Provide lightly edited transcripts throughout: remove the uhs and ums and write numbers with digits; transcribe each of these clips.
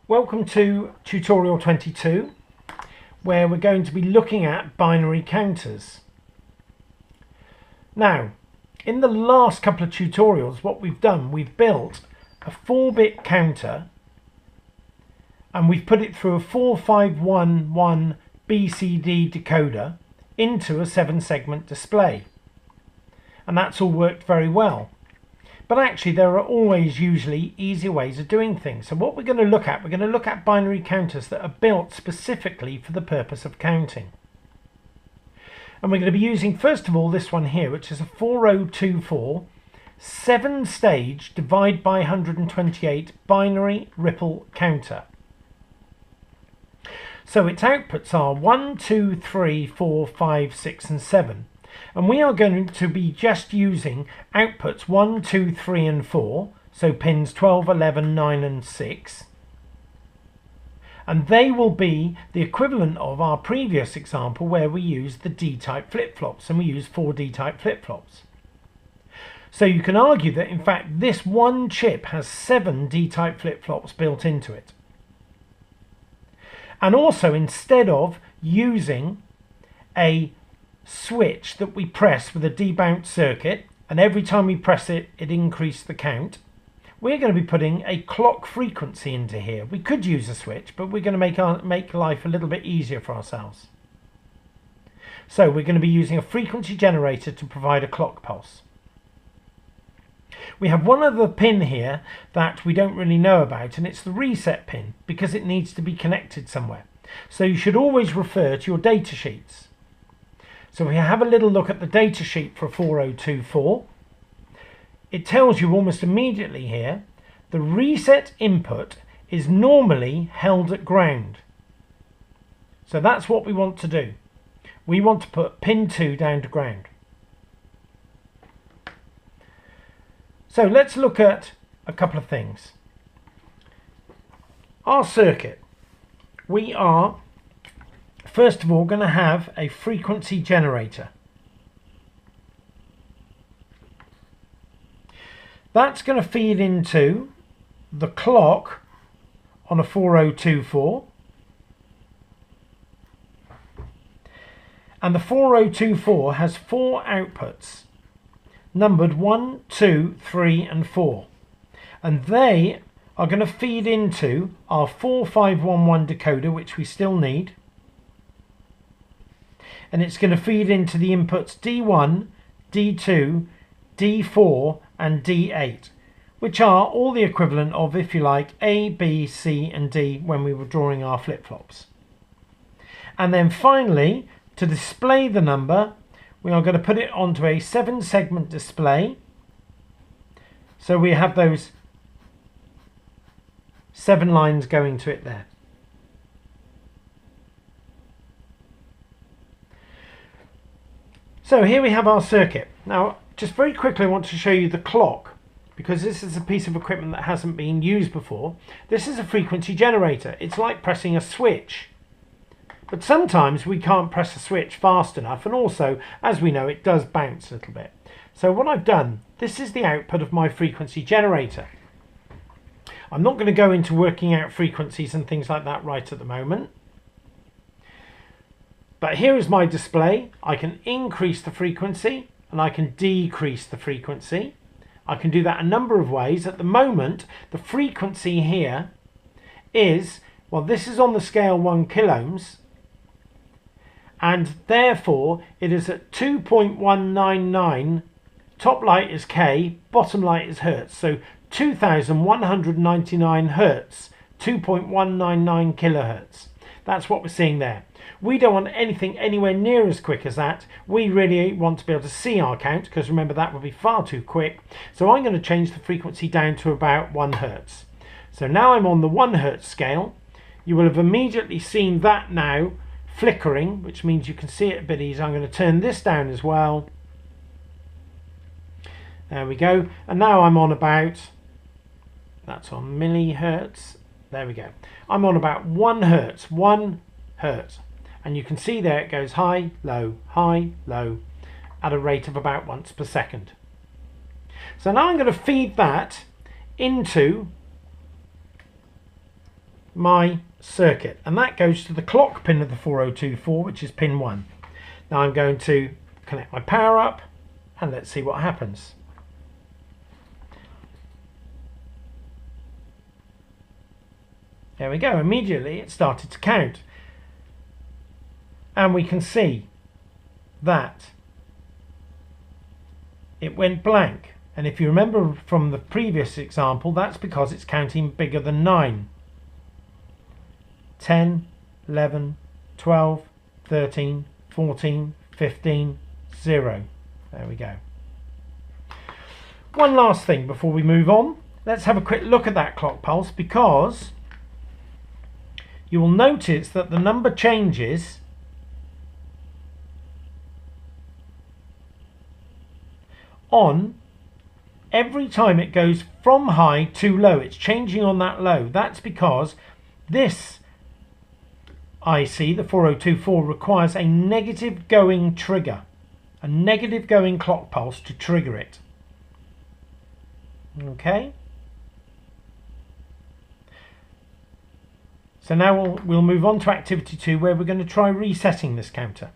Welcome to tutorial 22, where we're going to be looking at binary counters. Now, in the last couple of tutorials, what we've done, we've built a 4-bit counter and we've put it through a 4511 BCD decoder into a 7-segment display. And that's all worked very well. But actually there are always usually easier ways of doing things. So what we're going to look at binary counters that are built specifically for the purpose of counting. And we're going to be using first of all this one here, which is a 4024 7-stage divide by 128 binary ripple counter. So its outputs are 1, 2, 3, 4, 5, 6 and 7. And we are going to be just using outputs 1, 2, 3 and 4, so pins 12, 11, 9 and 6. And they will be the equivalent of our previous example where we used the D-type flip-flops, and we used 4 D-type flip-flops. So you can argue that in fact this one chip has 7 D-type flip-flops built into it. And also, instead of using a switch that we press with a debounce circuit, and every time we press it, it increases the count, we're going to be putting a clock frequency into here. We could use a switch, but we're going to make life a little bit easier for ourselves. So we're going to be using a frequency generator to provide a clock pulse. We have one other pin here that we don't really know about, and it's the reset pin, because it needs to be connected somewhere. So you should always refer to your data sheets. So if we have a little look at the data sheet for 4024, it tells you almost immediately here the reset input is normally held at ground. So that's what we want to do. We want to put pin 2 down to ground. So let's look at a couple of things. Our circuit. We are first of all going to have a frequency generator. That's going to feed into the clock on a 4024, and the 4024 has 4 outputs numbered 1, 2, 3 and 4, and they are going to feed into our 4511 decoder, which we still need. And it's going to feed into the inputs D1, D2, D4 and D8, which are all the equivalent of, if you like, A, B, C and D when we were drawing our flip-flops. And then finally, to display the number, we are going to put it onto a 7-segment display. So we have those 7 lines going to it there. So here we have our circuit. Now, just very quickly I want to show you the clock, because this is a piece of equipment that hasn't been used before. This is a frequency generator. It's like pressing a switch. But sometimes we can't press a switch fast enough, and also, as we know, it does bounce a little bit. So what I've done, this is the output of my frequency generator. I'm not going to go into working out frequencies and things like that right at the moment. But here is my display. I can increase the frequency and I can decrease the frequency. I can do that a number of ways. At the moment, the frequency here is, well, this is on the scale 1 kiloohms, and therefore it is at 2.199. Top light is K, bottom light is Hertz. So 2199 Hertz, 2.199 kilohertz. That's what we're seeing there. We don't want anything anywhere near as quick as that. We really want to be able to see our count, because remember that would be far too quick. So I'm going to change the frequency down to about 1 Hertz. So now I'm on the 1 Hertz scale. You will have immediately seen that now flickering, which means you can see it a bit easier. I'm going to turn this down as well. There we go. And now I'm on about, that's on millihertz. There we go. I'm on about 1 Hertz, 1 Hertz. And you can see there it goes high, low, at a rate of about once per second. So now I'm going to feed that into my circuit, and that goes to the clock pin of the 4024, which is pin 1. Now I'm going to connect my power up and let's see what happens. There we go, immediately it started to count. And we can see that it went blank. And if you remember from the previous example, that's because it's counting bigger than 9. 10, 11, 12, 13, 14, 15, 0. There we go. One last thing before we move on. Let's have a quick look at that clock pulse, because you will notice that the number changes on every time it goes from high to low. It's changing on that low. That's because this IC, the 4024, requires a negative going trigger, a negative going clock pulse to trigger it. Okay. So now we'll move on to activity 2, where we're going to try resetting this counter.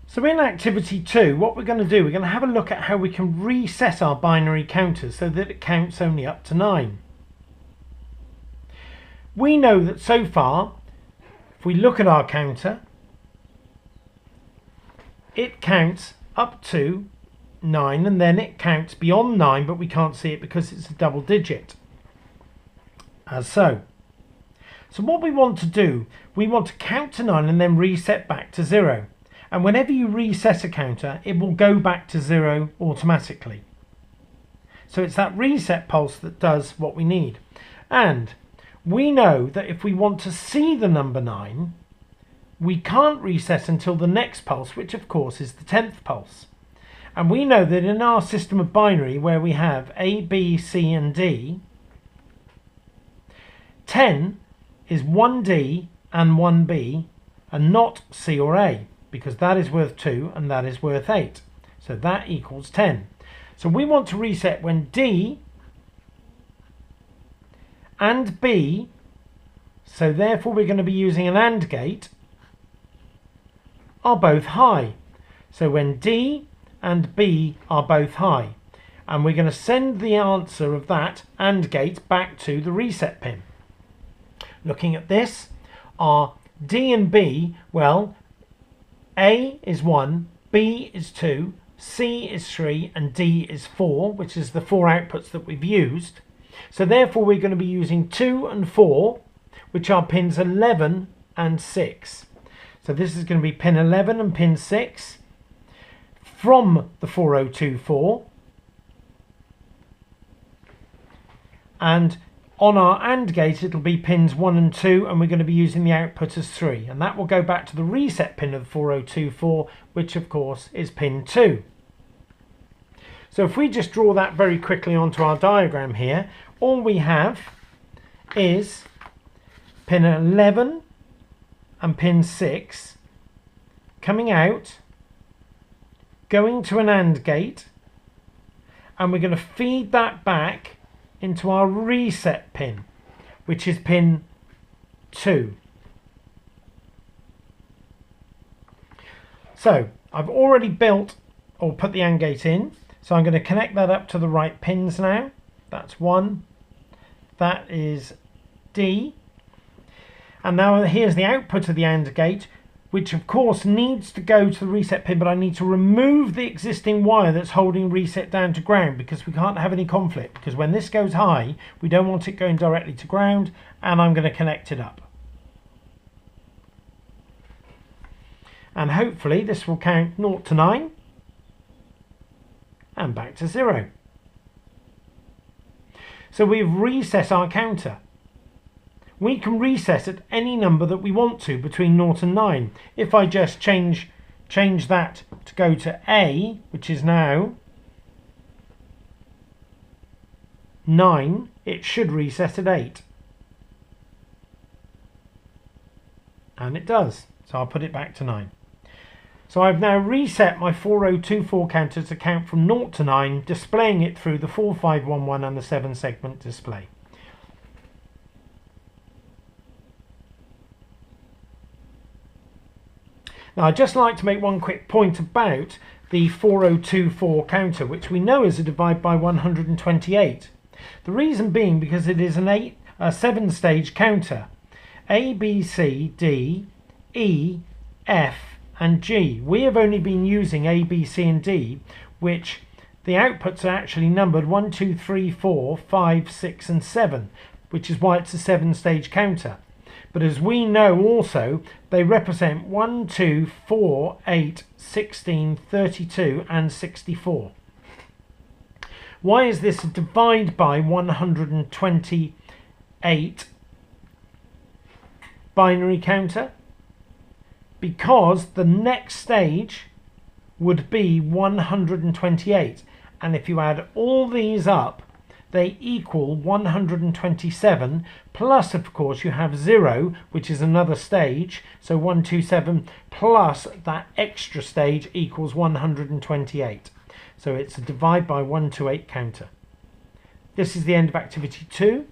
So in activity 2, what we're going to do, we're going to have a look at how we can reset our binary counters so that it counts only up to 9. We know that so far, if we look at our counter, it counts up to 9, and then it counts beyond 9, but we can't see it because it's a double digit, as so. So what we want to do, we want to count to 9 and then reset back to 0. And whenever you reset a counter, it will go back to 0 automatically. So it's that reset pulse that does what we need. And we know that if we want to see the number 9, we can't reset until the next pulse, which of course is the 10th pulse. And we know that in our system of binary, where we have A, B, C and D, 10 is 1D and 1B and not C or A, because that is worth 2 and that is worth 8. So that equals 10. So we want to reset when D and B, so therefore we're going to be using an AND gate, are both high. So when D and B are both high, and we're going to send the answer of that AND gate back to the reset pin. Looking at this, our D and B, well, A is 1, B is 2, C is 3 and D is 4, which is the 4 outputs that we've used. So therefore we're going to be using 2 and 4, which are pins 11 and 6. So this is going to be pin 11 and pin 6 from the 4024. And on our AND gate it'll be pins 1 and 2, and we're going to be using the output as 3. And that will go back to the reset pin of the 4024, which of course is pin 2. So if we just draw that very quickly onto our diagram here, all we have is pin 11 and pin 6 coming out, going to an AND gate, and we're going to feed that back into our reset pin, which is pin 2. So I've already built or put the AND gate in, so I'm going to connect that up to the right pins now. That's 1, that is D, and now here's the output of the AND gate, which of course needs to go to the reset pin, but I need to remove the existing wire that's holding reset down to ground, because we can't have any conflict, because when this goes high we don't want it going directly to ground, and I'm going to connect it up. And hopefully this will count 0 to 9 and back to 0. So we've reset our counter. We can reset at any number that we want to between 0 and 9. If I just change that to go to A, which is now 9, it should reset at 8. And it does. So I'll put it back to 9. So I've now reset my 4024 counter to count from 0 to 9, displaying it through the 4511 and the 7 segment display. Now I'd just like to make one quick point about the 4024 counter, which we know is a divide by 128. The reason being because it is a 7-stage counter. A, B, C, D, E, F and G. We have only been using A, B, C and D, which the outputs are actually numbered 1, 2, 3, 4, 5, 6 and 7, which is why it's a 7-stage counter. But as we know also, they represent 1, 2, 4, 8, 16, 32 and 64. Why is this a divide by 128 binary counter? Because the next stage would be 128, and if you add all these up they equal 127, plus of course you have 0, which is another stage, so 127 plus that extra stage equals 128. So it's a divide by 128 counter. This is the end of activity 2.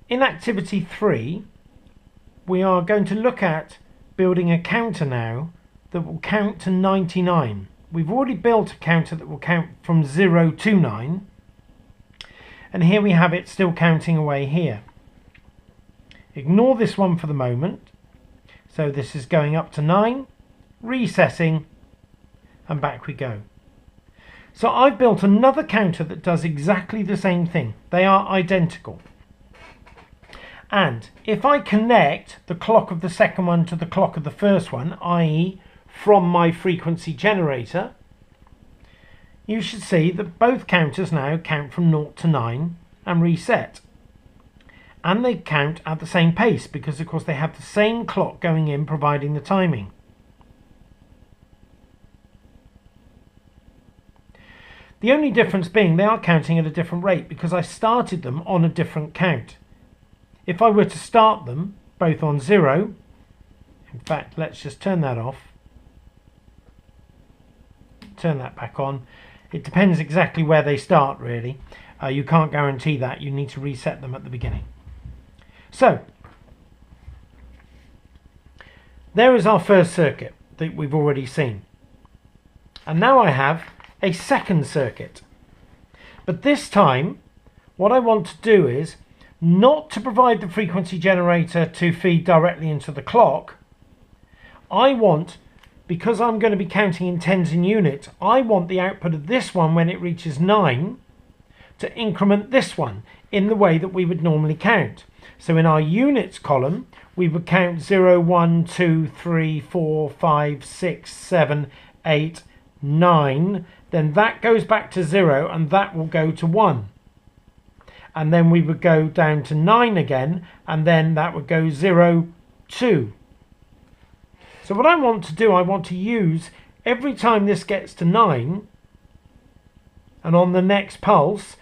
In activity 3, we are going to look at building a counter now that will count to 99. We've already built a counter that will count from 0 to 9, and here we have it still counting away here. Ignore this one for the moment. So this is going up to 9, recessing, and back we go. So I've built another counter that does exactly the same thing. They are identical. And if I connect the clock of the second one to the clock of the first one, i.e. from my frequency generator, you should see that both counters now count from 0 to 9 and reset. And they count at the same pace because of course they have the same clock going in providing the timing. The only difference being they are counting at a different rate because I started them on a different count. If I were to start them both on 0, in fact let's just turn that off, turn that back on. It depends exactly where they start really. You can't guarantee that, you need to reset them at the beginning. So there is our first circuit that we've already seen, and now I have a second circuit, but this time what I want to do is not to provide the frequency generator to feed directly into the clock. I want, because I'm going to be counting in tens and units, I want the output of this one when it reaches 9 to increment this one in the way that we would normally count. So in our units column we would count 0, 1, 2, 3, 4, 5, 6, 7, 8, 9. Then that goes back to 0 and that will go to 1. And then we would go down to 9 again, and then that would go 0, 2. So what I want to do, I want to use every time this gets to 9, and on the next pulse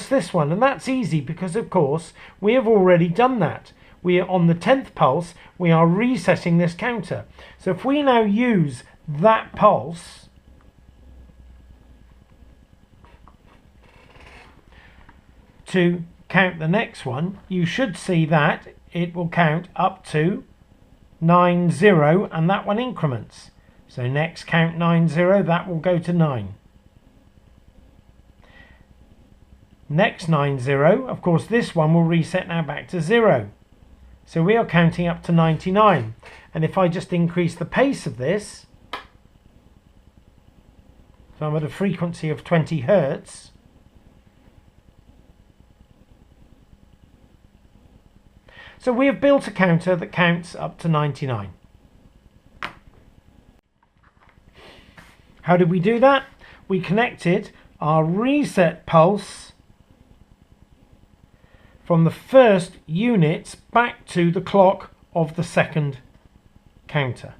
this one. And that's easy because of course we have already done that. We are on the 10th pulse, we are resetting this counter. So if we now use that pulse to count the next one, you should see that it will count up to 9, 0, and that one increments. So next count 9, 0, that will go to 9. Next 9, 0, of course this one will reset now back to 0. So we are counting up to 99. And if I just increase the pace of this, so I'm at a frequency of 20 Hertz, so we have built a counter that counts up to 99. How did we do that? We connected our reset pulse from the first units back to the clock of the second counter.